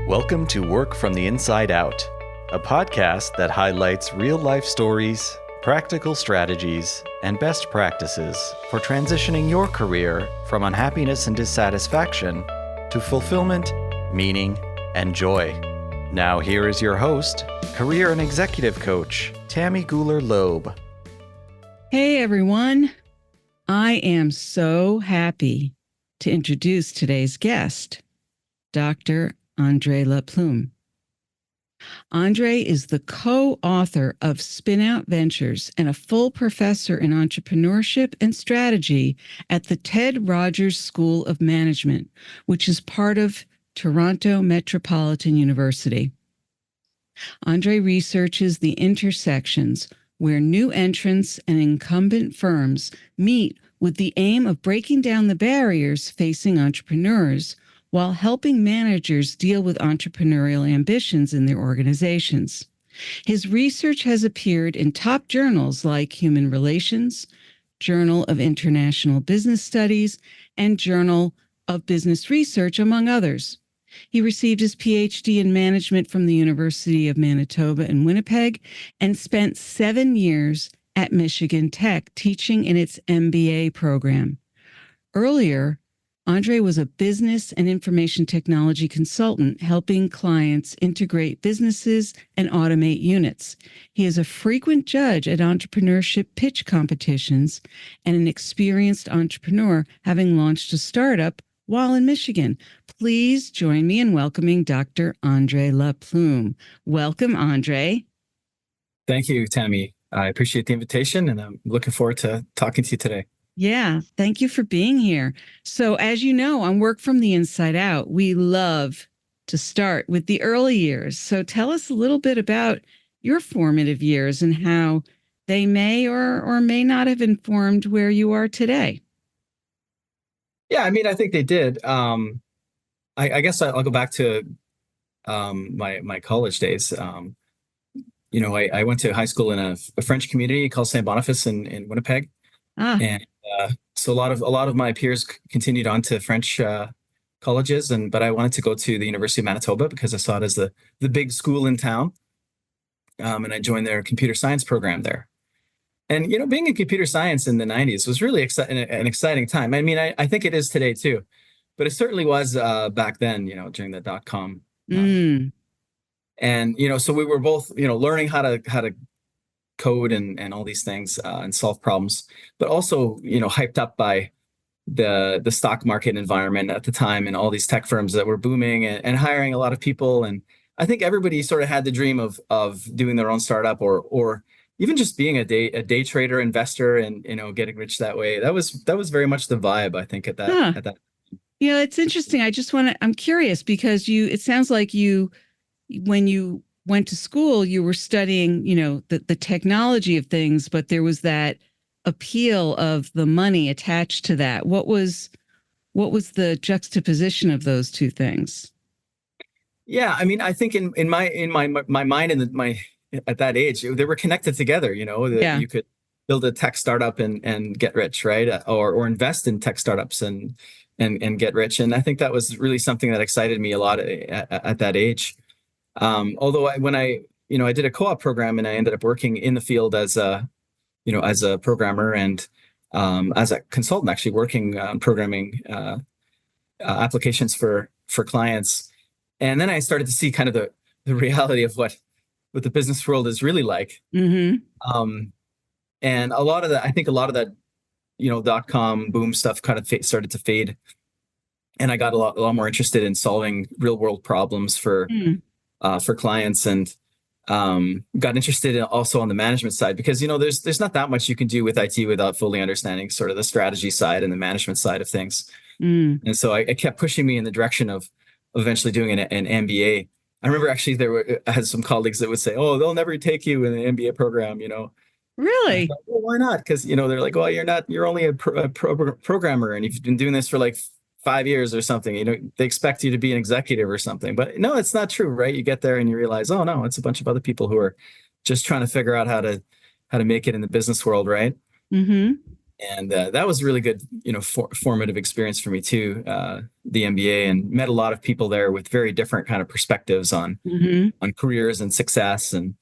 Welcome to Work from the Inside Out, a podcast that highlights real-life stories, practical strategies, and best practices for transitioning your career from unhappiness and dissatisfaction to fulfillment, meaning, and joy. Now here is your host, career and executive coach, Tammy Guler-Loeb. Hey everyone, I am so happy to introduce today's guest, Dr. André Laplume. André is the co-author of Spin Out Ventures and a full professor in entrepreneurship and strategy at the Ted Rogers School of Management, which is part of Toronto Metropolitan University. André researches the intersections where new entrants and incumbent firms meet with the aim of breaking down the barriers facing entrepreneurs while helping managers deal with entrepreneurial ambitions in their organizations. His research has appeared in top journals like Human Relations, Journal of International Business Studies, and Journal of Business Research, among others. He received his PhD in management from the University of Manitoba in Winnipeg and spent 7 years at Michigan Tech teaching in its MBA program. Earlier, André was a business and information technology consultant helping clients integrate businesses and automate units. He is a frequent judge at entrepreneurship pitch competitions and an experienced entrepreneur, having launched a startup while in Michigan. Please join me in welcoming Dr. André Laplume. Welcome, André. Thank you, Tammy. I appreciate the invitation, and I'm looking forward to talking to you today. Yeah, thank you for being here. So as you know, on Work from the Inside Out, we love to start with the early years. So tell us a little bit about your formative years and how they may or may not have informed where you are today. Yeah, I think they did. I guess I'll go back to my college days. I went to high school in a French community called Saint Boniface in Winnipeg. And so a lot of my peers continued on to French colleges, but I wanted to go to the University of Manitoba because I saw it as the big school in town, and I joined their computer science program there. And being in computer science in the 90s was really an exciting time. I think it is today too, but it certainly was back then. During the .com. And so we were both learning how to code and all these things and solve problems, but also hyped up by the stock market environment at the time and all these tech firms that were booming and hiring a lot of people. And I think everybody sort of had the dream of doing their own startup or even just being a day trader investor and getting rich that way. That was very much the vibe, I think, at that. Yeah, it's interesting. I'm curious because it sounds like when you went to school, you were studying, the technology of things, but there was that appeal of the money attached to that. What was the juxtaposition of those two things? Yeah, I think in my mind at that age, they were connected together. That you could build a tech startup and get rich, right? Or invest in tech startups and get rich. And I think that was really something that excited me a lot at that age. Although when I did a co-op program and I ended up working in the field as a programmer and as a consultant, actually working on programming applications for clients. And then I started to see kind of the reality of what the business world is really like. Mm-hmm. And a lot of that, .com boom stuff kind of started to fade. And I got a lot more interested in solving real world problems for clients, and got interested also on the management side because there's not that much you can do with IT without fully understanding sort of the strategy side and the management side of things. And so I kept pushing me in the direction of eventually doing an MBA. I remember actually I had some colleagues that would say, "Oh, they'll never take you in an MBA program," Really? Thought, well, why not? Because they're like, "Well, you're only a programmer, and you've been doing this for like 5 years or something, they expect you to be an executive or something." But no, it's not true, right? You get there and you realize, oh no, it's a bunch of other people who are just trying to figure out how to make it in the business world, right? Mm-hmm. And that was a really good, formative experience for me too, the MBA, and met a lot of people there with very different kind of perspectives on Mm-hmm. careers and success. And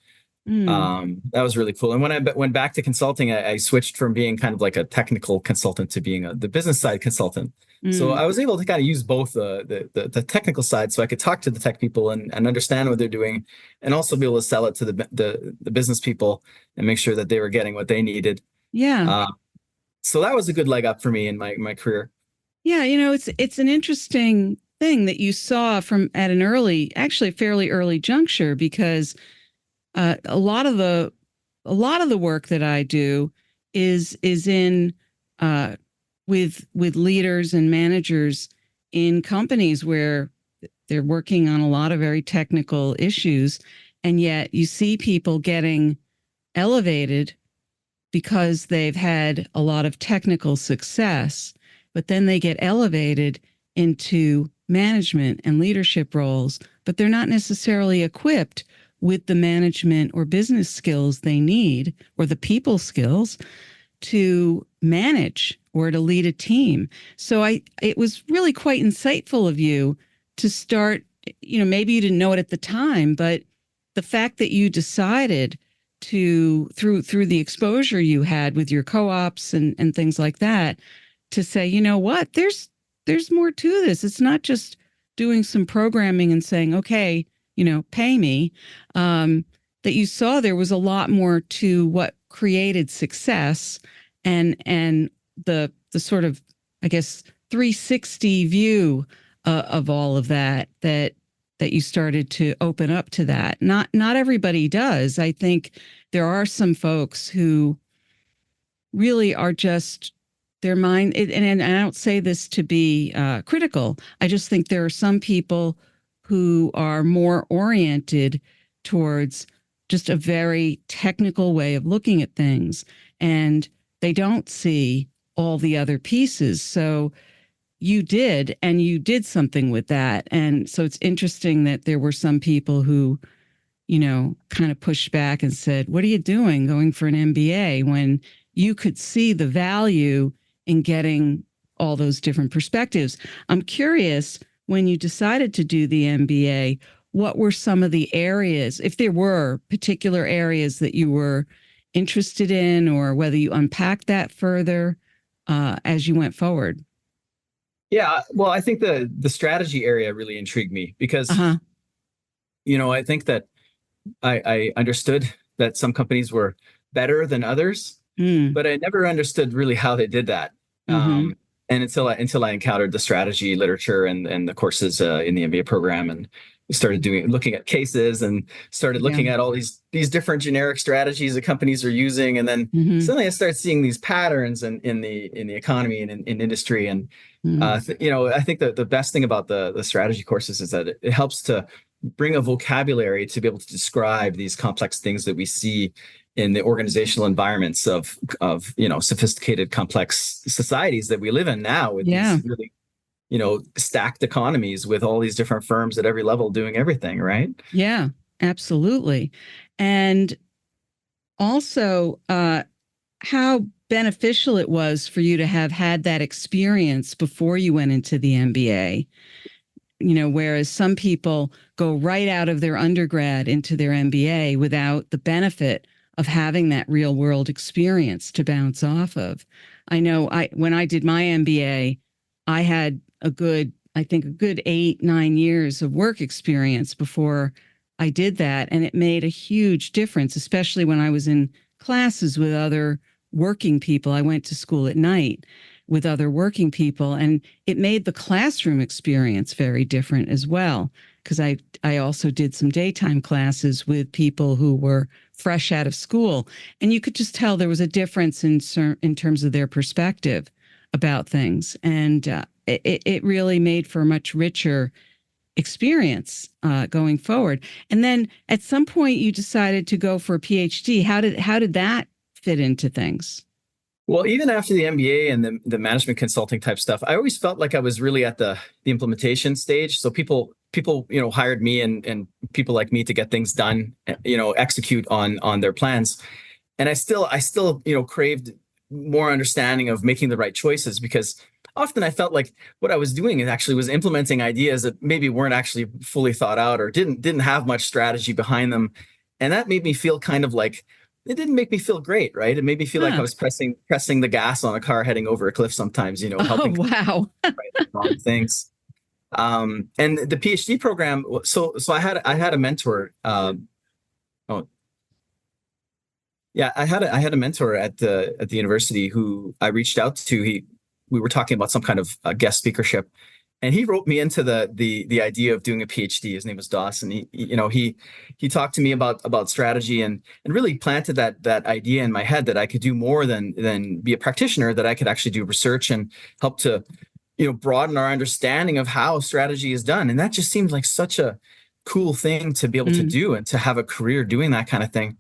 Mm. that was really cool. And when I went back to consulting, I switched from being kind of like a technical consultant to being the business side consultant. So Mm. I was able to kind of use both the technical side, so I could talk to the tech people and understand what they're doing, and also be able to sell it to the business people and make sure that they were getting what they needed. Yeah. Uh, so that was a good leg up for me in my career. Yeah, it's an interesting thing that you saw from at an early, actually fairly early juncture, because a lot of the work that I do is in with leaders and managers in companies where they're working on a lot of very technical issues, and yet you see people getting elevated because they've had a lot of technical success, but then they get elevated into management and leadership roles, but they're not necessarily equipped with the management or business skills they need, or the people skills to manage or to lead a team. So it was really quite insightful of you to start, maybe you didn't know it at the time, but the fact that you decided to, through the exposure you had with your co-ops and things like that, to say, you know what, there's more to this. It's not just doing some programming and saying, okay, pay me. That you saw there was a lot more to what created success, and the sort of, I guess, 360 view of all of that you started to open up to that. Not everybody does. I think there are some folks who really are just their mind, and I don't say this to be critical. I just think there are some people who are more oriented towards just a very technical way of looking at things, and they don't see all the other pieces. So you did, and you did something with that. And so it's interesting that there were some people who, kind of pushed back and said, what are you doing going for an MBA when you could see the value in getting all those different perspectives? I'm curious, when you decided to do the MBA, what were some of the areas, if there were particular areas that you were interested in, or whether you unpacked that further as you went forward? Yeah, well, I think the strategy area really intrigued me because, Uh-huh. I think that I understood that some companies were better than others, Mm. but I never understood really how they did that. Mm-hmm. And until I encountered the strategy literature and the courses in the MBA program, and started looking at cases, and started Yeah. looking at all these different generic strategies that companies are using, and then Mm-hmm. suddenly I started seeing these patterns in the economy and in industry. And Mm. I think that the best thing about the strategy courses is that it helps to bring a vocabulary to be able to describe these complex things that we see in the organizational environments of sophisticated, complex societies that we live in now, with Yeah. these really stacked economies with all these different firms at every level doing everything, right? Yeah, absolutely. And also, how beneficial it was for you to have had that experience before you went into the MBA. Whereas some people go right out of their undergrad into their MBA without the benefit of having that real world experience to bounce off of. I know when I did my MBA, I had I think a good 8, 9 years of work experience before I did that. And it made a huge difference, especially when I was in classes with other working people. I went to school at night with other working people, and it made the classroom experience very different as well, because I also did some daytime classes with people who were fresh out of school, and you could just tell there was a difference in terms of their perspective about things, and it really made for a much richer experience going forward. And then at some point you decided to go for a PhD. How did that fit into things? Well, even after the MBA and the management consulting type stuff, I always felt like I was really at the implementation stage. So people hired me, and people like me to get things done, execute on their plans. And I still craved more understanding of making the right choices, because often I felt like what I was doing actually was implementing ideas that maybe weren't actually fully thought out or didn't have much strategy behind them. And that made me feel kind of like, it didn't make me feel great, right? It made me feel like I was pressing the gas on a car heading over a cliff sometimes, Oh, helping wow. right the wrong things. And the PhD program, so I had a mentor. Oh, yeah, I had a mentor at the university who I reached out to. We were talking about some kind of guest speakership, and he wrote me into the idea of doing a PhD. His name was Dawson. He talked to me about strategy and really planted that idea in my head that I could do more than be a practitioner, that I could actually do research and help to broaden our understanding of how strategy is done. And that just seemed like such a cool thing to be able to do and to have a career doing that kind of thing.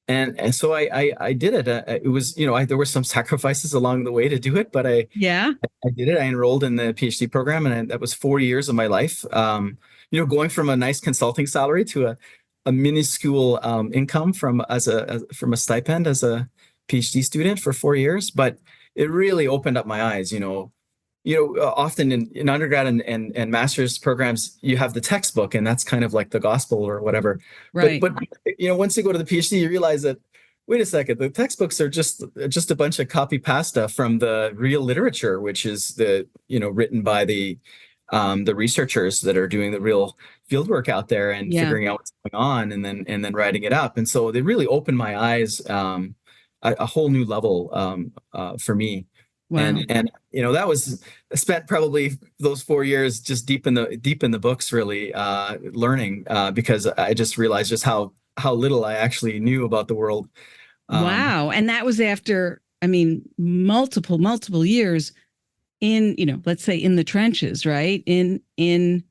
And so I did it. It was, there were some sacrifices along the way to do it, but I did it. I enrolled in the PhD program, and that was 4 years of my life. Going from a nice consulting salary to a minuscule income from a stipend as a PhD student for 4 years. But it really opened up my eyes. Often in undergrad and master's programs, you have the textbook, and that's kind of like the gospel or whatever. Right. But once you go to the PhD, you realize that, wait a second, the textbooks are just a bunch of copy pasta from the real literature, which is written by the researchers that are doing the real field work out there and figuring out what's going on, and then writing it up. And so they really opened my eyes a whole new level for me. Wow. And that was spent probably those 4 years just deep in the books, really learning, because I just realized just how little I actually knew about the world. Wow. And that was after, multiple years in, let's say in the trenches, right? In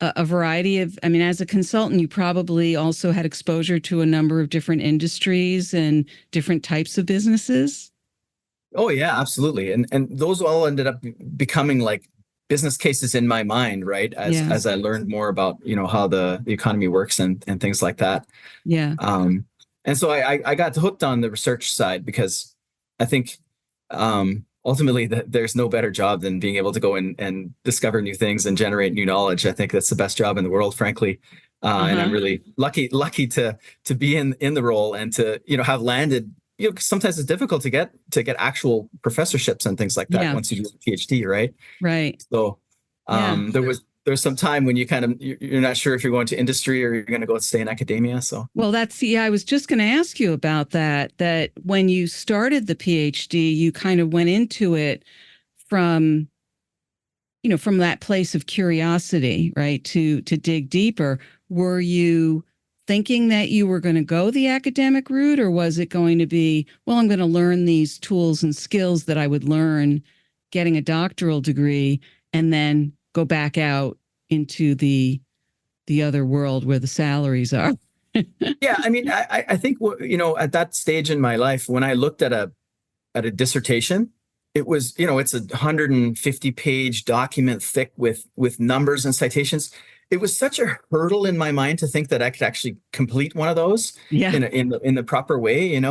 a variety of, as a consultant, you probably also had exposure to a number of different industries and different types of businesses. Oh yeah, absolutely. And those all ended up becoming like business cases in my mind, right? As I learned more about, how the economy works and things like that. Yeah. And so I got hooked on the research side, because I think ultimately there's no better job than being able to go and discover new things and generate new knowledge. I think that's the best job in the world, frankly. And I'm really lucky to be in the role and to, have landed. Sometimes it's difficult to get actual professorships and things like that once you do a PhD, right? Right. So there's some time when you're not sure if you're going to industry or you're going to go stay in academia. So I was just going to ask you about that when you started the PhD, you kind of went into it from that place of curiosity, right? To dig deeper. Were you thinking that you were going to go the academic route, or was it going to be, well, I'm going to learn these tools and skills that I would learn getting a doctoral degree and then go back out into the other world where the salaries are? Yeah, I think at that stage in my life, when I looked at a dissertation, it was, it's a 150-page document thick with numbers and citations. It was such a hurdle in my mind to think that I could actually complete one of those in the proper way, and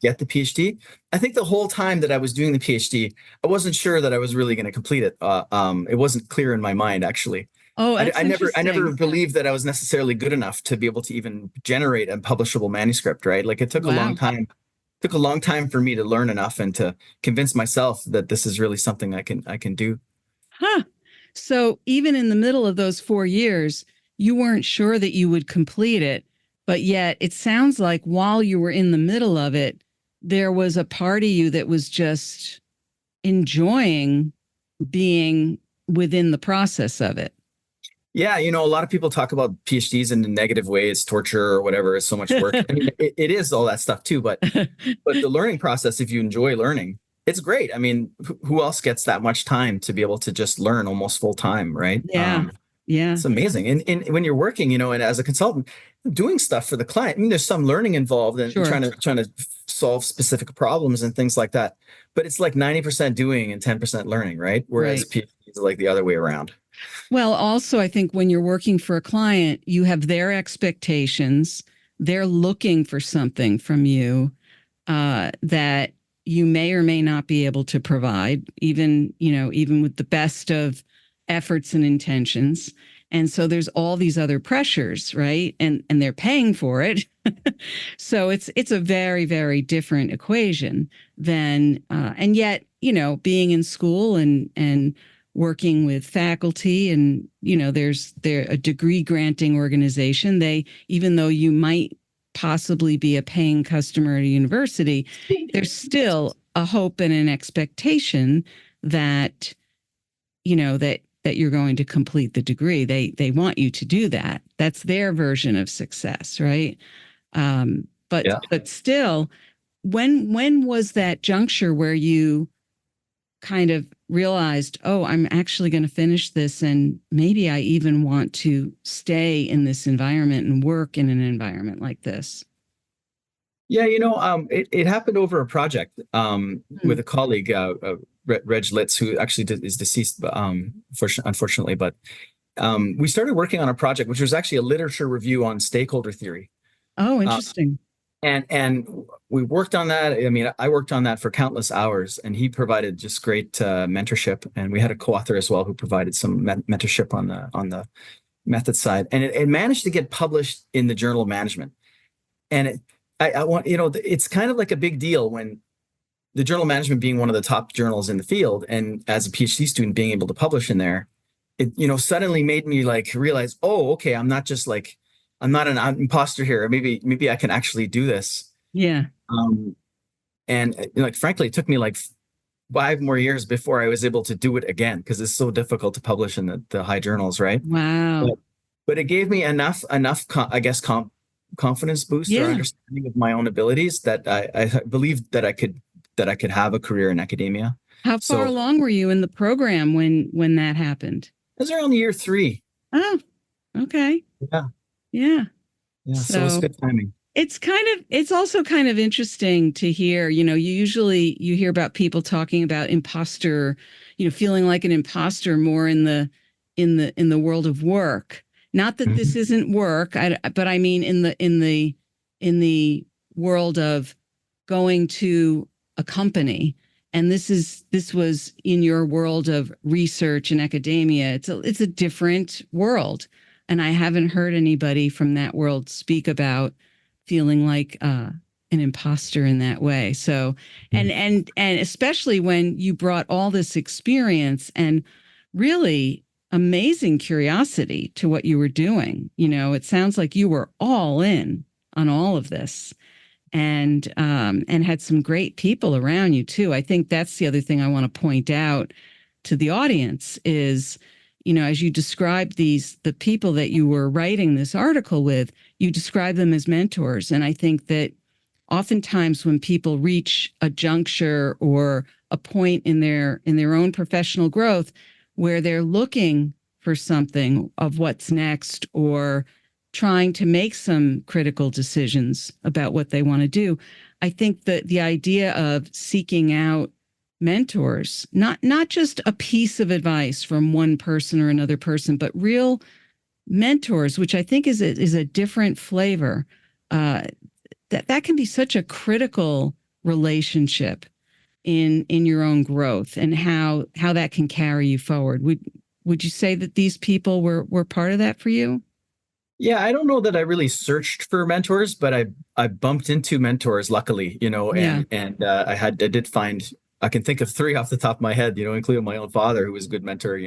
get the PhD. I think the whole time that I was doing the PhD, I wasn't sure that I was really going to complete it. It wasn't clear in my mind, actually. Oh, I never believed that I was necessarily good enough to be able to even generate a publishable manuscript, right? Like, it took a long time. It took a long time for me to learn enough and to convince myself that this is really something I can do. Huh. So even in the middle of those 4 years, you weren't sure that you would complete it, but yet it sounds like while you were in the middle of it, there was a part of you that was just enjoying being within the process of it. Yeah, a lot of people talk about PhDs in a negative way. It's torture or whatever. It's so much work. It is all that stuff too, but the learning process, if you enjoy learning, it's great. Who else gets that much time to be able to just learn almost full time, right? Yeah. It's amazing. And when you're working, and as a consultant, doing stuff for the client, there's some learning involved in trying to solve specific problems and things like that. But it's like 90% doing and 10% learning, right? Whereas PhDs are like the other way around. Well, also, I think when you're working for a client, you have their expectations. They're looking for something from you that you may or may not be able to provide, even with the best of efforts and intentions. And so there's all these other pressures, right? And they're paying for it. So it's a very, very different equation than, and yet, being in school and working with faculty, and, they're a degree granting organization. Even though you might possibly be a paying customer at a university, there's still a hope and an expectation that, that you're going to complete the degree. They want you to do that. That's their version of success, right? But still, when was that juncture where you kind of realized, oh, I'm actually going to finish this, and maybe I even want to stay in this environment and work in an environment like this? Yeah, it happened over a project with a colleague, Reg Litz, who actually is deceased, unfortunately. But we started working on a project, which was actually a literature review on stakeholder theory. Oh, interesting. And we worked on that. I mean, I worked on that for countless hours, and he provided just great mentorship. And we had a co-author as well who provided some mentorship on the method side. And it managed to get published in the Journal of Management. And I want, it's kind of like a big deal when the Journal of Management being one of the top journals in the field, and as a PhD student being able to publish in there, it, suddenly made me like realize, oh, okay, I'm not an imposter here. Maybe I can actually do this. Yeah. And frankly, it took me like 5 more years before I was able to do it again, because it's so difficult to publish in the high journals, right? Wow. But it gave me enough, I guess, confidence boost or understanding of my own abilities that I believed that I could have a career in academia. How far along were you in the program when that happened? It was around year 3. Oh, okay. Yeah. So it's good timing. It's also kind of interesting to hear, you hear about people talking about imposter, feeling like an imposter more in the world of work. Not that this isn't work, but I mean in the world of going to a company. And this was in your world of research and academia. It's a different world. And I haven't heard anybody from that world speak about feeling like an imposter in that way. So, and especially when you brought all this experience and really amazing curiosity to what you were doing. It sounds like you were all in on all of this, and had some great people around you too. I think that's the other thing I want to point out to the audience is, as you describe the people that you were writing this article with, you describe them as mentors. And I think that oftentimes when people reach a juncture or a point in their own professional growth where they're looking for something of what's next or trying to make some critical decisions about what they want to do, I think that the idea of seeking out mentors, not just a piece of advice from one person or another person, but real mentors, which I think is a different flavor, that can be such a critical relationship in your own growth and how that can carry you forward. Would you say that these people were part of that for you? Yeah, I don't know that I really searched for mentors, but I bumped into mentors, luckily, and I did find, I can think of 3 off the top of my head, including my own father, who was a good mentor,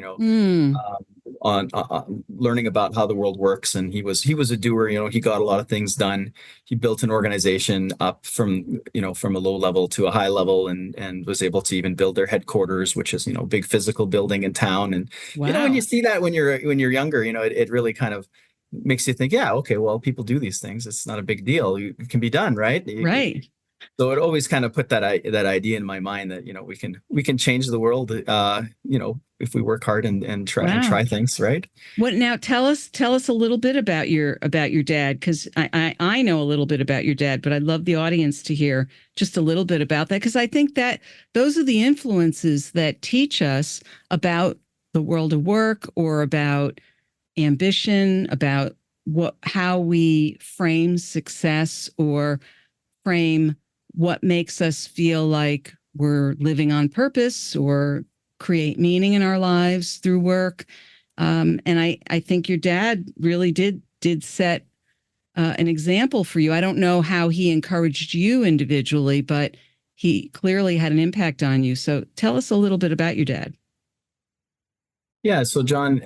on learning about how the world works. And he was a doer, he got a lot of things done. He built an organization up from a low level to a high level, and was able to even build their headquarters, which is, big physical building in town. And, wow. When you see that when you're younger, it really kind of makes you think, yeah, okay, well, people do these things. It's not a big deal. It can be done, right? Right. So it always kind of put that idea in my mind that, we can change the world, if we work hard and try things, right? What now? Tell us a little bit about your dad, because I know a little bit about your dad, but I'd love the audience to hear just a little bit about that, because I think that those are the influences that teach us about the world of work or about ambition, about how we frame success or frame what makes us feel like we're living on purpose or create meaning in our lives through work. And I think your dad really did set an example for you. I don't know how he encouraged you individually, but he clearly had an impact on you. So tell us a little bit about your dad. Yeah. So John,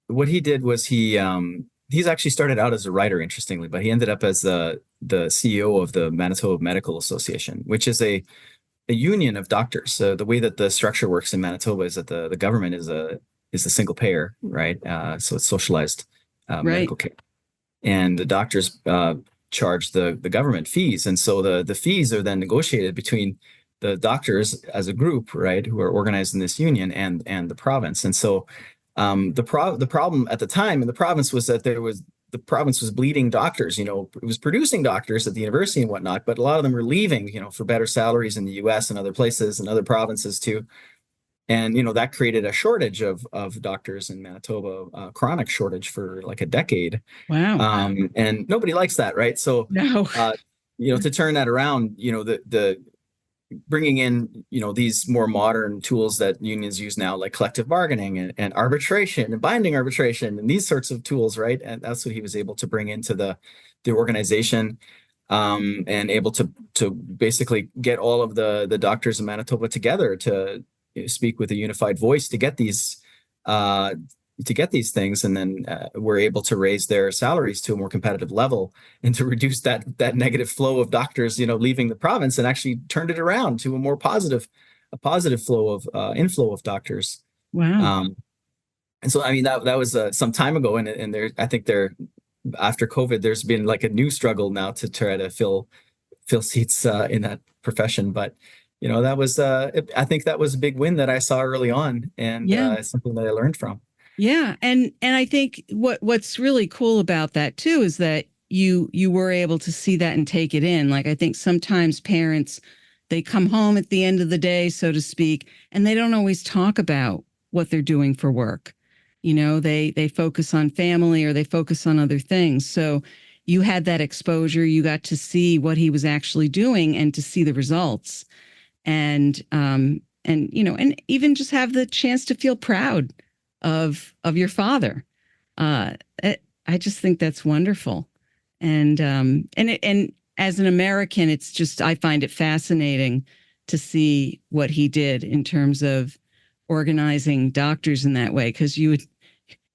what he did was he's actually started out as a writer, interestingly, but he ended up as the CEO of the Manitoba Medical Association, which is a union of doctors. So the way that the structure works in Manitoba is that the government is a single payer, right? So it's socialized Right. medical care, and the doctors charge the government fees, and so the fees are then negotiated between the doctors as a group, right, who are organized in this union, and the province. And so the problem at the time in the province was that the province was bleeding doctors. It was producing doctors at the university and whatnot, but a lot of them were leaving, for better salaries in the US and other places and other provinces too. And that created a shortage of doctors in Manitoba, a chronic shortage for like a decade. Wow. And nobody likes that, right? So No. to turn that around, the bringing in these more modern tools that unions use now, like collective bargaining and arbitration and binding arbitration and these sorts of tools, right? And that's what he was able to bring into the organization, and able to basically get all of the doctors in Manitoba together to speak with a unified voice to get these things, and then we're able to raise their salaries to a more competitive level and to reduce that negative flow of doctors, leaving the province, and actually turned it around to a positive flow of inflow of doctors. Wow. And so, I mean, that was some time ago, and I think after COVID, there's been like a new struggle now to try to fill seats in that profession, but. That was, I think that was a big win that I saw early on, and it's something that I learned from. Yeah. And I think what's really cool about that too is that you were able to see that and take it in. Like, I think sometimes parents, they come home at the end of the day, so to speak, and they don't always talk about what they're doing for work. They focus on family or they focus on other things. So you had that exposure, you got to see what he was actually doing and to see the results. And even just have the chance to feel proud of your father. I just think that's wonderful. And as an American, it's just, I find it fascinating to see what he did in terms of organizing doctors in that way, because you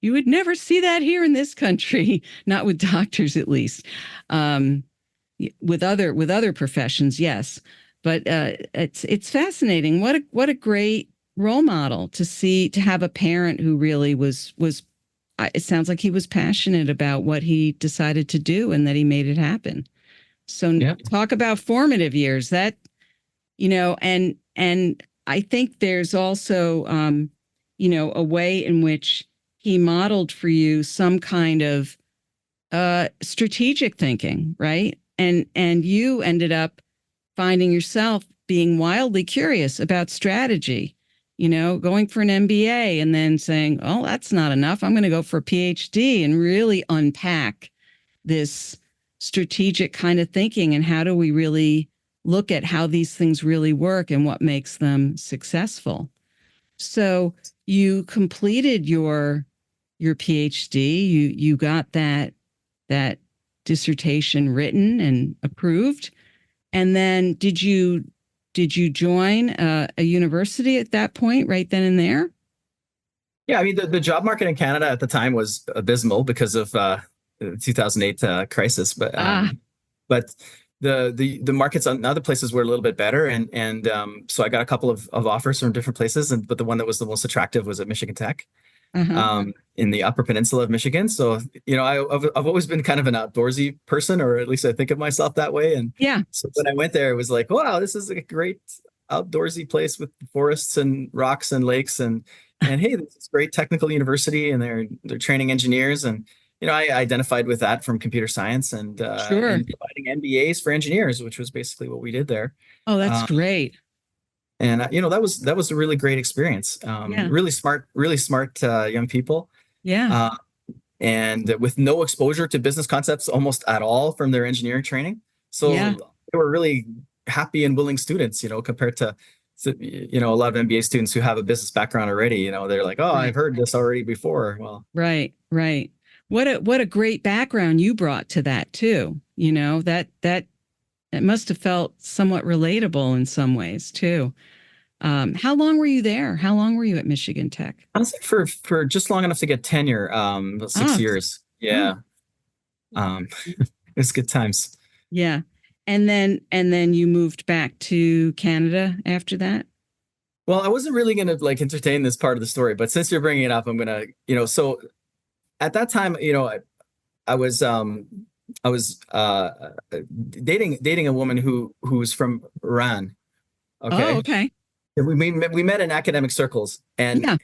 would never see that here in this country, not with doctors at least. With other professions, yes. But it's fascinating. What a great role model to have a parent who really was. It sounds like he was passionate about what he decided to do and that he made it happen. So talk about formative years. That and I think there's also a way in which he modeled for you some kind of strategic thinking, right? And you ended up finding yourself being wildly curious about strategy, going for an MBA and then saying, oh, that's not enough. I'm going to go for a PhD and really unpack this strategic kind of thinking and how do we really look at how these things really work and what makes them successful. So you completed your PhD, you got that dissertation written and approved. And then did you join a university at that point, right then and there? Yeah, I mean, the job market in Canada at the time was abysmal because of the 2008 crisis, but the markets on other places were a little bit better, and so I got a couple of offers from different places, but the one that was the most attractive was at Michigan Tech. In the Upper Peninsula of Michigan. So, I've always been kind of an outdoorsy person, or at least I think of myself that way. And so when I went there, it was like, wow, this is a great outdoorsy place with forests and rocks and lakes. And hey, this is a great technical university, and they're training engineers. And, I identified with that from computer science and providing MBAs for engineers, which was basically what we did there. Oh, that's great. And that was a really great experience. Really smart young people. And with no exposure to business concepts almost at all from their engineering training. So they were really happy and willing students, compared to, a lot of MBA students who have a business background already. They're like, oh, I've heard this already before. Well, right. What a great background you brought to that too. That must have felt somewhat relatable in some ways too. How long were you there? How long were you at Michigan Tech? I was there for just long enough to get tenure, about 6 years. Yeah. It was good times. Yeah. And then you moved back to Canada after that? Well, I wasn't really going to entertain this part of the story, but since you're bringing it up, I'm going to, so at that time, I was dating a woman who was from Iran. Okay. Oh, okay. We met in academic circles, and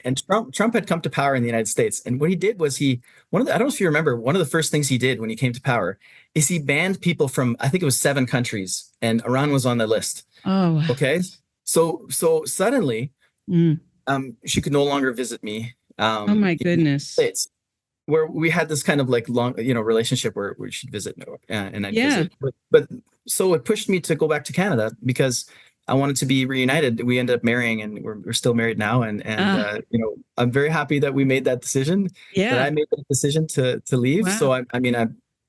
Trump had come to power in the United States. And what he did was I don't know if you remember, one of the first things he did when he came to power is he banned people from, I think it was 7 countries, and Iran was on the list. Oh, okay. So suddenly, she could no longer visit me. Oh my goodness. States, where we had this kind of long, relationship where we should visit, and I'd visit. But so it pushed me to go back to Canada because I wanted to be reunited. We ended up marrying, and we're still married now. And I'm very happy that we made that decision. Yeah. That I made that decision to leave. Wow. So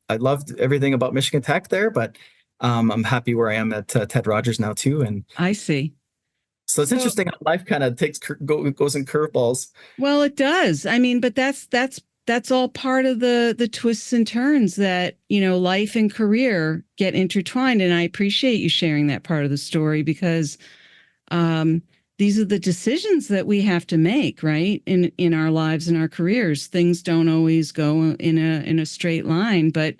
I loved everything about Michigan Tech there, but I'm happy where I am at Ted Rogers now too. And I see. So it's interesting how life kind of goes in curveballs. Well, it does. But that's all part of the twists and turns that, life and career get intertwined. And I appreciate you sharing that part of the story because these are the decisions that we have to make, right? In our lives and our careers. Things don't always go in a straight line, but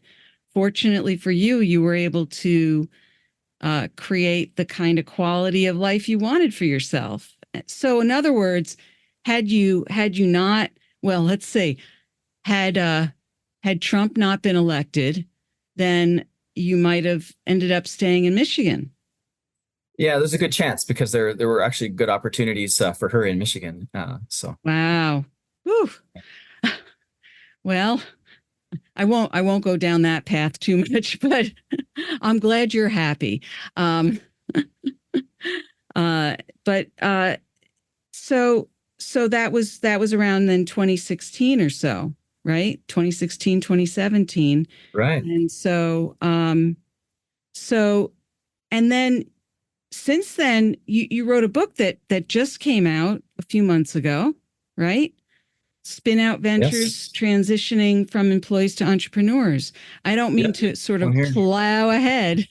fortunately for you, you were able to create the kind of quality of life you wanted for yourself. So in other words, had you not, well, let's say, had Trump not been elected, then you might have ended up staying in Michigan. Yeah, there's a good chance because there were actually good opportunities for her in Michigan. So wow. Whew. Well, I won't go down that path too much, but I'm glad you're happy. So that was around then 2016 or so, right? 2016, 2017. Right. And so, and then since then you wrote a book that just came out a few months ago, right? Spin Out Ventures, Transitioning from Employees to Entrepreneurs. I don't mean to sort of plow ahead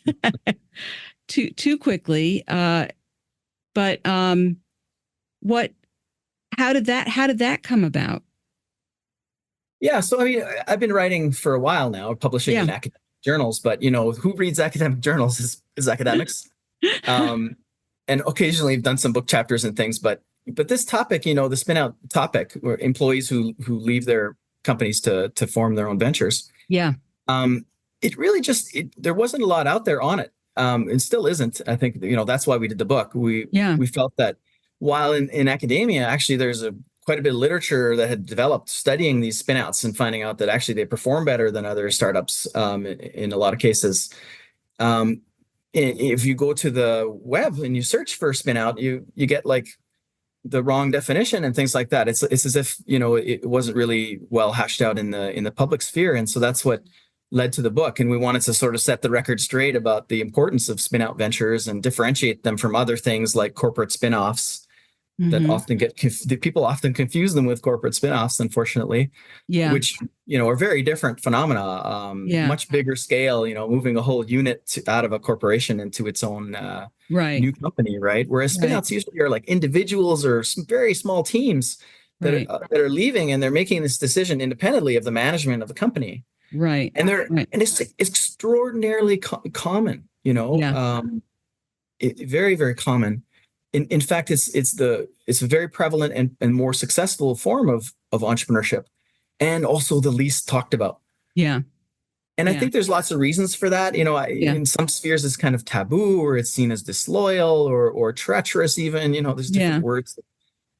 too quickly, but how did that come about? Yeah, so I've been writing for a while now, publishing in academic journals, but who reads academic journals is academics. And occasionally I've done some book chapters and things, but this topic, the spin out topic, where employees who leave their companies to form their own ventures. Yeah. It really there wasn't a lot out there on it. And still isn't. I think, that's why we did the book. We felt that while in academia, actually there's quite a bit of literature that had developed studying these spin outs and finding out that actually they perform better than other startups in a lot of cases. If you go to the web and you search for spin out, you get the wrong definition and things like that. It's as if, it wasn't really well hashed out in the public sphere. And so that's what led to the book. And we wanted to sort of set the record straight about the importance of spin out ventures and differentiate them from other things like corporate spin-offs that often people often confuse them with corporate spinoffs, unfortunately. Yeah. Which, are very different phenomena, much bigger scale, moving a whole unit out of a corporation into its own new company, right? Whereas spinouts usually are like individuals or some very small teams that are leaving, and they're making this decision independently of the management of the company. Right. And and it's extraordinarily common, very, very common. In fact, it's a very prevalent and more successful form of entrepreneurship, and also the least talked about. Yeah. And I think there's lots of reasons for that. In some spheres it's kind of taboo, or it's seen as disloyal or treacherous even. There's different words that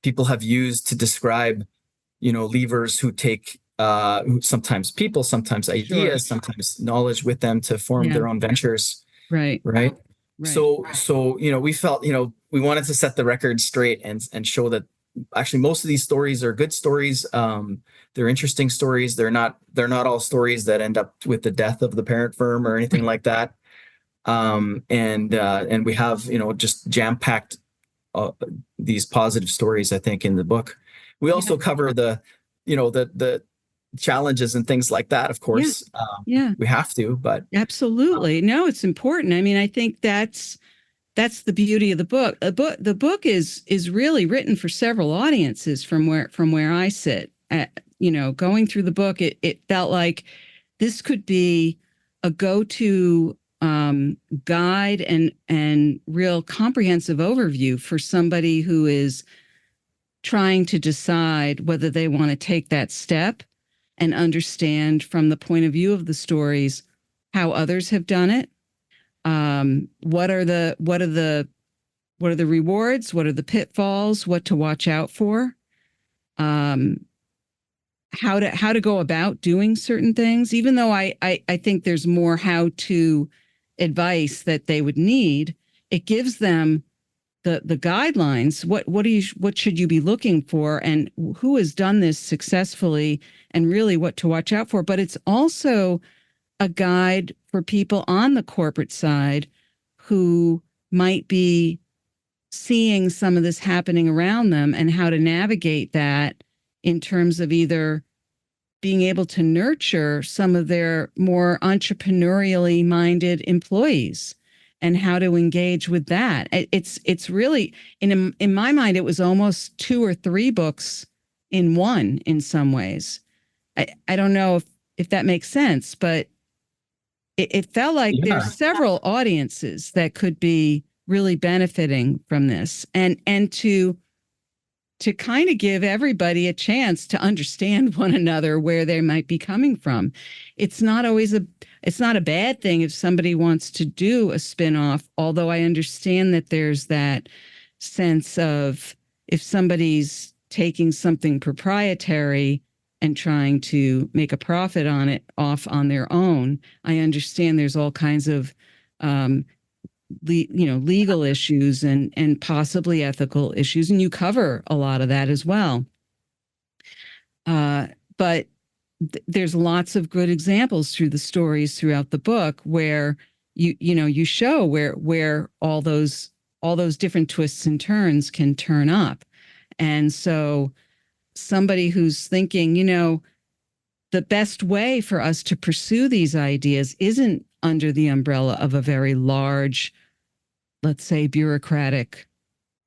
people have used to describe, leavers who take sometimes people, sometimes ideas, sometimes knowledge with them to form their own ventures. Right. Right. Right. So, we felt, we wanted to set the record straight and show that actually most of these stories are good stories. They're interesting stories. They're not all stories that end up with the death of the parent firm or anything like that. And we have, just jam-packed these positive stories, I think, in the book. We also cover the challenges and things like that, of course. Yeah. We have to, but Absolutely. No, it's important. I mean, I think that's the beauty of the book. The book is really written for several audiences from where I sit. Going through the book, it felt like this could be a go-to guide and real comprehensive overview for somebody who is trying to decide whether they want to take that step and understand from the point of view of the stories how others have done it. What are the rewards? What are the pitfalls? What to watch out for? How to go about doing certain things. Even though I think there's more how to advice that they would need, it gives them the guidelines. What should you be looking for, and who has done this successfully, and really what to watch out for. But it's also a guide for people on the corporate side who might be seeing some of this happening around them and how to navigate that in terms of either being able to nurture some of their more entrepreneurially minded employees and how to engage with that. It's really, in my mind, it was almost 2 or 3 books in one in some ways. I don't know if that makes sense, but it felt like there's several audiences that could be really benefiting from this, and to kind of give everybody a chance to understand one another, where they might be coming from. It's not a bad thing if somebody wants to do a spinoff, although I understand that there's that sense of, if somebody's taking something proprietary and trying to make a profit on it off on their own, I understand there's all kinds of legal issues and possibly ethical issues, and you cover a lot of that as well. But there's lots of good examples through the stories throughout the book where you show where all those different twists and turns can turn up. And so somebody who's thinking, the best way for us to pursue these ideas isn't under the umbrella of a very large, let's say, bureaucratic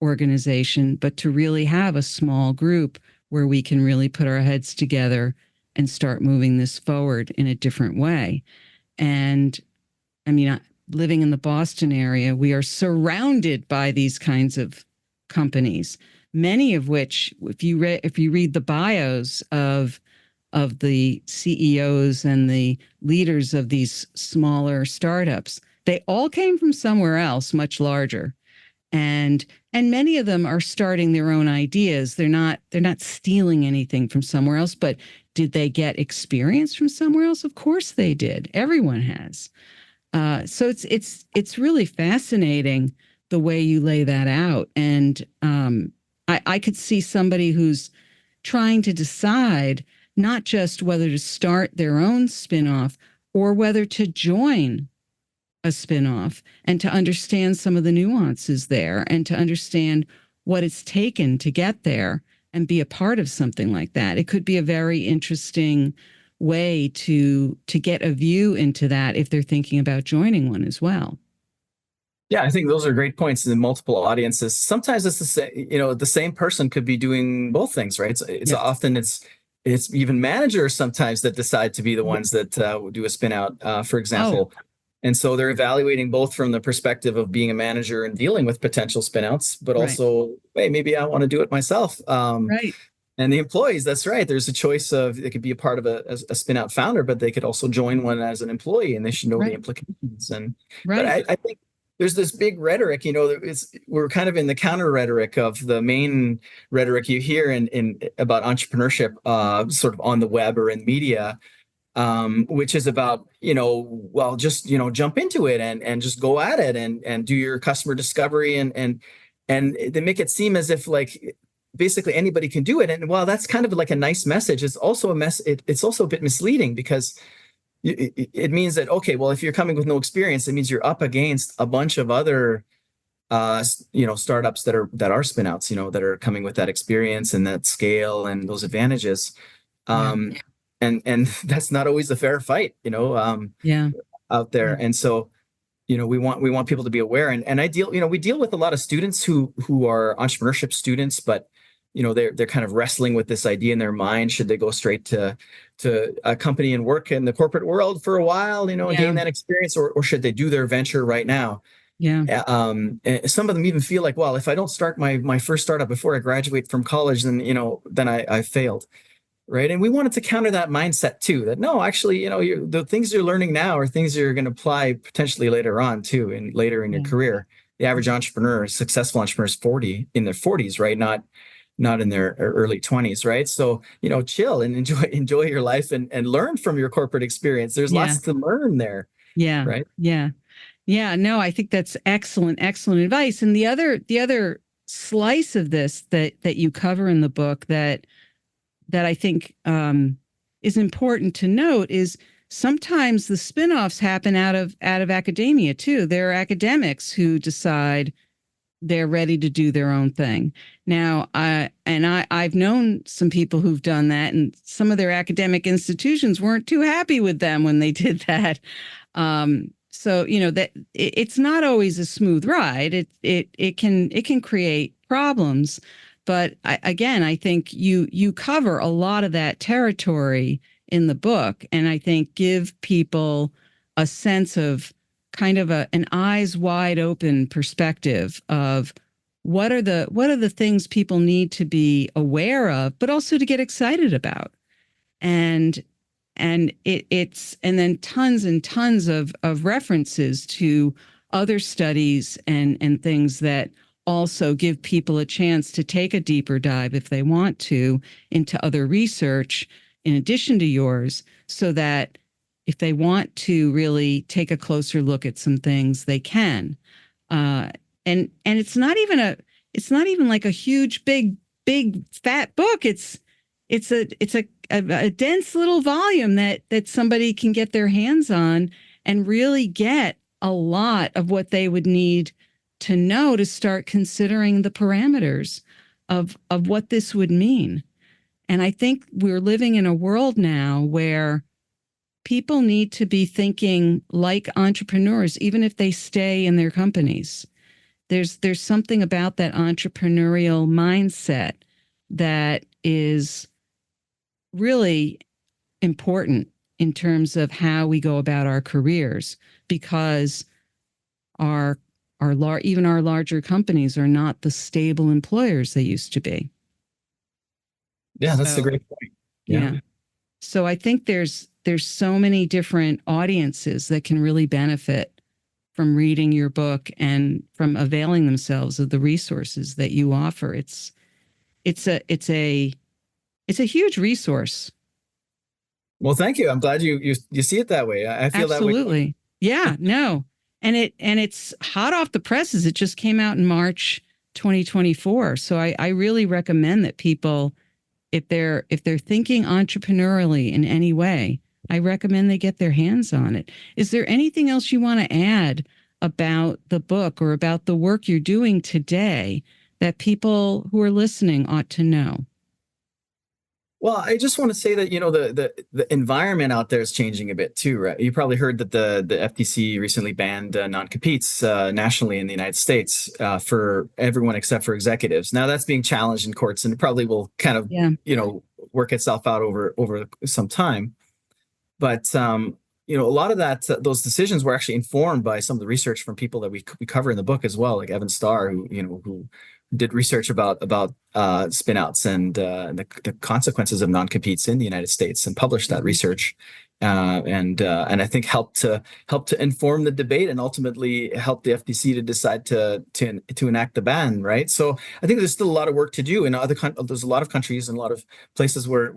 organization, but to really have a small group where we can really put our heads together and start moving this forward in a different way. And I mean, living in the Boston area, we are surrounded by these kinds of companies, many of which, if you read the bios of the CEOs and the leaders of these smaller startups, they all came from somewhere else much larger. And many of them are starting their own ideas. They're not stealing anything from somewhere else, but did they get experience from somewhere else? Of course they did. Everyone has. So it's really fascinating the way you lay that out. And I could see somebody who's trying to decide not just whether to start their own spinoff or whether to join a spinoff, and to understand some of the nuances there, and to understand what it's taken to get there and be a part of something like that. It could be a very interesting way to get a view into that if they're thinking about joining one as well. Yeah, I think those are great points in multiple audiences. Sometimes it's the same, the same person could be doing both things, right? It's often it's even managers sometimes that decide to be the ones that do a spin out, for example. And so they're evaluating both from the perspective of being a manager and dealing with potential spinouts, but also, hey, maybe I want to do it myself. Right. And the employees, that's right. There's a choice of, they could be a part of a spin-out founder, but they could also join one as an employee, and they should know the implications. And but I think there's this big rhetoric, we're kind of in the counter rhetoric of the main rhetoric you hear in about entrepreneurship, sort of on the web or in media. which is about, well, just, jump into it and just go at it and do your customer discovery and they make it seem as if like basically anybody can do it. And while that's kind of like a nice message, it's also it's also a bit misleading because it means that, okay, well, if you're coming with no experience, it means you're up against a bunch of other startups that are spin outs, that are coming with that experience and that scale and those advantages. And that's not always a fair fight, out there. And so, we want people to be aware. And we deal with a lot of students who are entrepreneurship students, but they're kind of wrestling with this idea in their mind. Should they go straight to a company and work in the corporate world for a while, and gain that experience, or should they do their venture right now? Yeah. Some of them even feel like, well, if I don't start my first startup before I graduate from college, then I failed. Right. And we wanted to counter that mindset too, that no, actually, the things you're learning now are things you're going to apply potentially later on too, and later in your career. The average entrepreneur, successful entrepreneur, is in their 40s, right? Not in their early 20s, right? So, chill and enjoy your life and learn from your corporate experience. There's lots to learn there. Yeah. Right. Yeah. Yeah. No, I think that's excellent advice. And the other slice of this that you cover in the book that I think is important to note is sometimes the spinoffs happen out of academia too. There are academics who decide they're ready to do their own thing. Now, I've known some people who've done that, and some of their academic institutions weren't too happy with them when they did that. So that it's not always a smooth ride. It can create problems. But I think you cover a lot of that territory in the book, and I think give people a sense of kind of an eyes wide open perspective of what are the things people need to be aware of, but also to get excited about, and then tons and tons of references to other studies and things that also give people a chance to take a deeper dive if they want to into other research in addition to yours, so that if they want to really take a closer look at some things, they can. And it's not even like a huge, big fat book. It's a dense little volume that somebody can get their hands on and really get a lot of what they would need to know to start considering the parameters of what this would mean. And I think we're living in a world now where people need to be thinking like entrepreneurs, even if they stay in their companies. There's something about that entrepreneurial mindset that is really important in terms of how we go about our careers, because even our larger companies are not the stable employers they used to be. Yeah, that's a great point. Yeah. So I think there's so many different audiences that can really benefit from reading your book and from availing themselves of the resources that you offer. It's a huge resource. Well, thank you. I'm glad you see it that way. I feel that way. Absolutely. Yeah, no. And it's hot off the presses. It just came out in March 2024. So I really recommend that people, if they're thinking entrepreneurially in any way, I recommend they get their hands on it. Is there anything else you want to add about the book or about the work you're doing today that people who are listening ought to know? Well, I just want to say that, the environment out there is changing a bit too, right? You probably heard that the FTC recently banned non-competes nationally in the United States for everyone except for executives. Now that's being challenged in courts, and it probably will kind of, work itself out over some time. But, a lot of those decisions were actually informed by some of the research from people that we cover in the book as well, like Evan Starr, who did research about spinouts and the consequences of non-competes in the United States, and published that research, and I think helped to inform the debate and ultimately help the FTC to decide to enact the ban. Right. So I think there's still a lot of work to do in there's a lot of countries and a lot of places where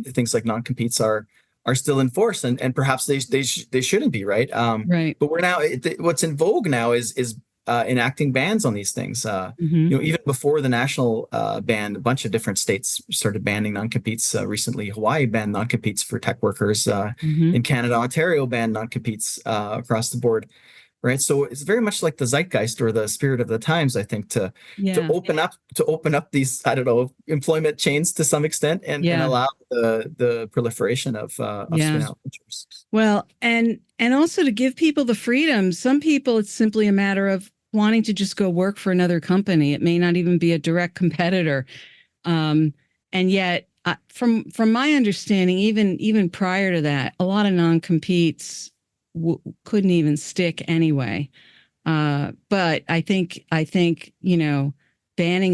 things like non-competes are are still in force, and perhaps they shouldn't be, right? Right. But we're now what's in vogue now is enacting bans on these things. Mm-hmm. Even before the national ban, a bunch of different states started banning non-competes. Recently, Hawaii banned non-competes for tech workers. Mm-hmm. In Canada, Ontario banned non-competes across the board. Right. So it's very much like the zeitgeist or the spirit of the times, I think, to open up these, I don't know, employment chains to some extent and allow the proliferation of spin out ventures. Well, and also to give people the freedom. Some people, it's simply a matter of wanting to just go work for another company. It may not even be a direct competitor. And yet, from my understanding, even prior to that, a lot of non-competes couldn't even stick anyway. But I think banning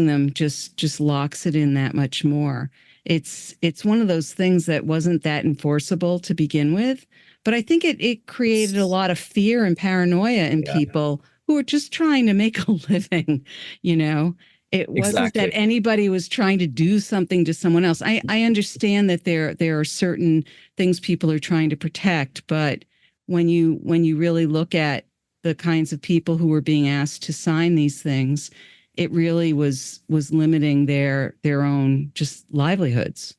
them just locks it in that much more. It's one of those things that wasn't that enforceable to begin with, but I think it created a lot of fear and paranoia in people who were just trying to make a living. It wasn't that anybody was trying to do something to someone else. I understand that there are certain things people are trying to protect, but when you really look at the kinds of people who were being asked to sign these things, it really was limiting their own just livelihoods.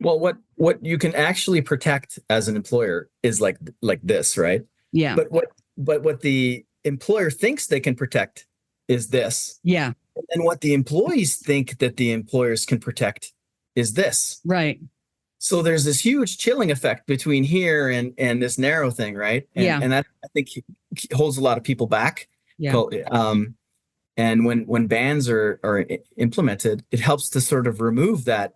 Well, what you can actually protect as an employer is like this, right? Yeah. But what the employer thinks they can protect is this. Yeah. And what the employees think that the employers can protect is this. Right. So there's this huge chilling effect between here and this narrow thing, right? And that, I think, holds a lot of people back. Yeah. And when bans are implemented, it helps to sort of remove that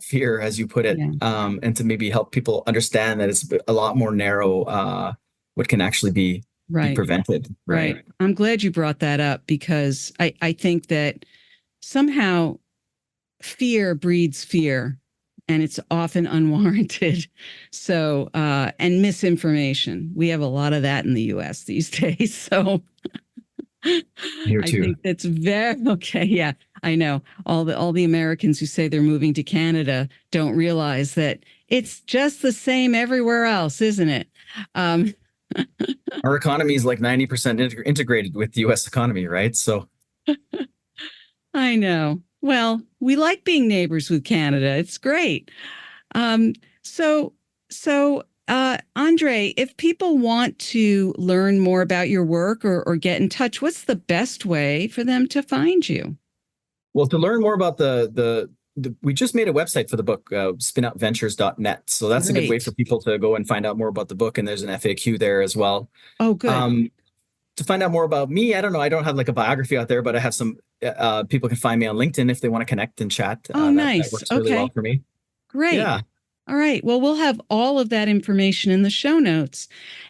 fear, as you put it, and to maybe help people understand that it's a lot more narrow what can actually be prevented. Right. I'm glad you brought that up, because I think that somehow fear breeds fear, and it's often unwarranted. So, and misinformation. We have a lot of that in the US these days. So here too. I think that's very okay. Yeah, I know. All the Americans who say they're moving to Canada don't realize that it's just the same everywhere else, isn't it? Our economy is like 90% integrated with the US economy, right? So I know. Well, we like being neighbors with Canada. It's great. So, André, if people want to learn more about your work or get in touch, what's the best way for them to find you? Well, to learn more about we just made a website for the book, spinoutventures.net. So that's a good way for people to go and find out more about the book. And there's an FAQ there as well. Oh, good. To find out more about me, I don't know. I don't have like a biography out there, but I have some people can find me on LinkedIn if they want to connect and chat. Oh, nice. That works really well for me. Great. Yeah. All right. Well, we'll have all of that information in the show notes.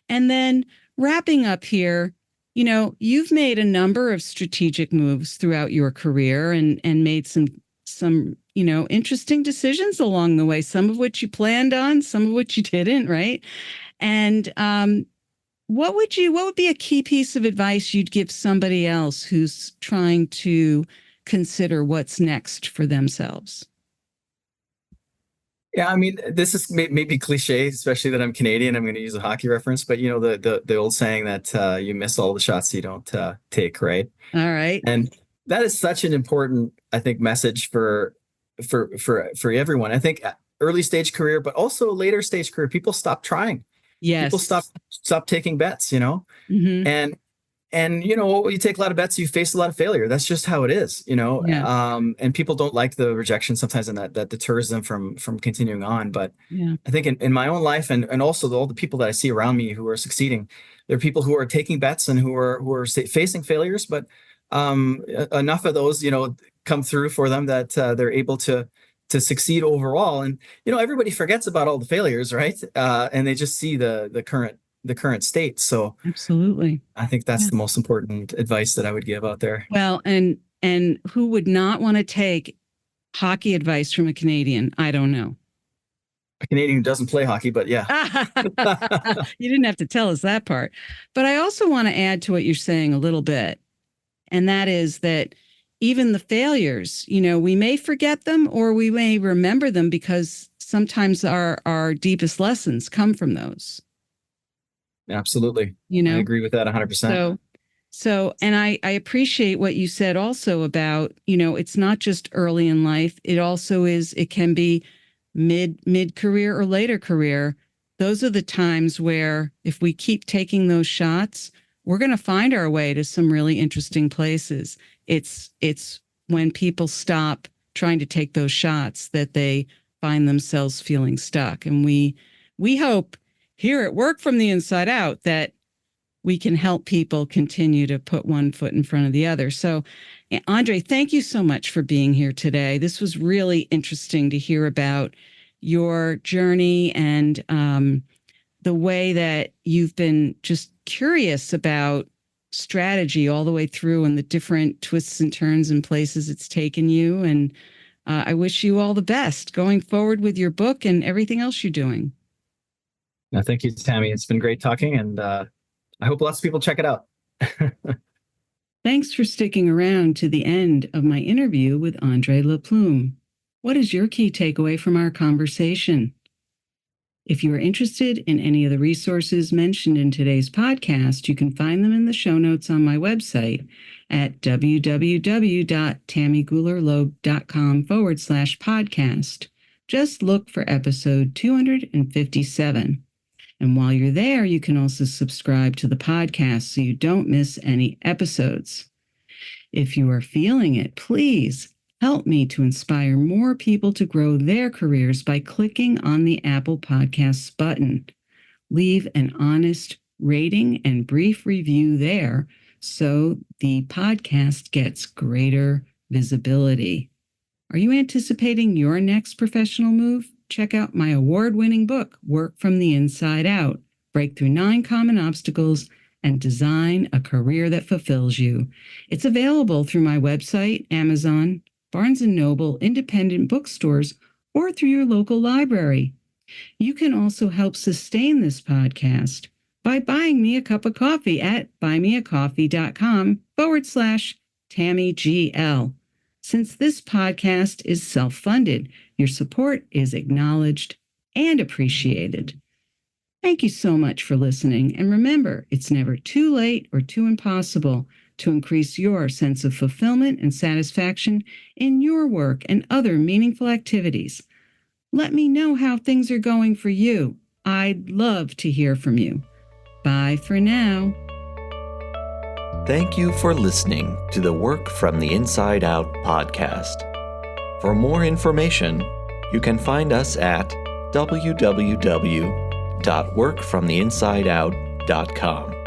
And then wrapping up here, you've made a number of strategic moves throughout your career and made some interesting decisions along the way, some of which you planned on, some of which you didn't, right? And what would be a key piece of advice you'd give somebody else who's trying to consider what's next for themselves? Yeah, I mean, this is maybe cliche, especially that I'm Canadian. I'm going to use a hockey reference, but the old saying that you miss all the shots you don't take, right? All right. And that is such an important, I think, message for everyone. I think early stage career, but also later stage career, people stop trying. Yes. People stop taking bets, Mm-hmm. and you take a lot of bets, you face a lot of failure. That's just how it is, and people don't like the rejection sometimes, and that deters them from continuing on. But I think in my own life and also all the people that I see around me who are succeeding, there are people who are taking bets and who are facing failures, but enough of those, come through for them that they're able to succeed overall. And, everybody forgets about all the failures, right? And they just see the current state. So absolutely, I think that's the most important advice that I would give out there. Well, and who would not want to take hockey advice from a Canadian? I don't know. A Canadian who doesn't play hockey, but yeah. You didn't have to tell us that part. But I also want to add to what you're saying a little bit. And that is that even the failures, we may forget them or we may remember them because sometimes our deepest lessons come from those. Absolutely. You know, I agree with that 100%. So, and I appreciate what you said also about, it's not just early in life. It can be mid career or later career. Those are the times where if we keep taking those shots, we're going to find our way to some really interesting places. It's when people stop trying to take those shots that they find themselves feeling stuck. And we hope here at Work from the Inside Out that we can help people continue to put one foot in front of the other. So, André, thank you so much for being here today. This was really interesting to hear about your journey and the way that you've been just curious about strategy all the way through and the different twists and turns and places it's taken you. And I wish you all the best going forward with your book and everything else you're doing. No, thank you, Tammy. It's been great talking, and I hope lots of people check it out. Thanks for sticking around to the end of my interview with André Laplume. What is your key takeaway from our conversation? If you are interested in any of the resources mentioned in today's podcast, you can find them in the show notes on my website at www.tammygoularloeb.com/podcast. Just look for episode 257. And while you're there, you can also subscribe to the podcast so you don't miss any episodes. If you are feeling it, please help me to inspire more people to grow their careers by clicking on the Apple Podcasts button. Leave an honest rating and brief review there so the podcast gets greater visibility. Are you anticipating your next professional move? Check out my award-winning book, Work from the Inside Out, Break Through 9 Common Obstacles and Design a Career That Fulfills You. It's available through my website, Amazon, Barnes & Noble, independent bookstores, or through your local library. You can also help sustain this podcast by buying me a cup of coffee at buymeacoffee.com/TammyGL. Since this podcast is self-funded, your support is acknowledged and appreciated. Thank you so much for listening. And remember, it's never too late or too impossible to increase your sense of fulfillment and satisfaction in your work and other meaningful activities. Let me know how things are going for you. I'd love to hear from you. Bye for now. Thank you for listening to the Work from the Inside Out podcast. For more information, you can find us at www.workfromtheinsideout.com.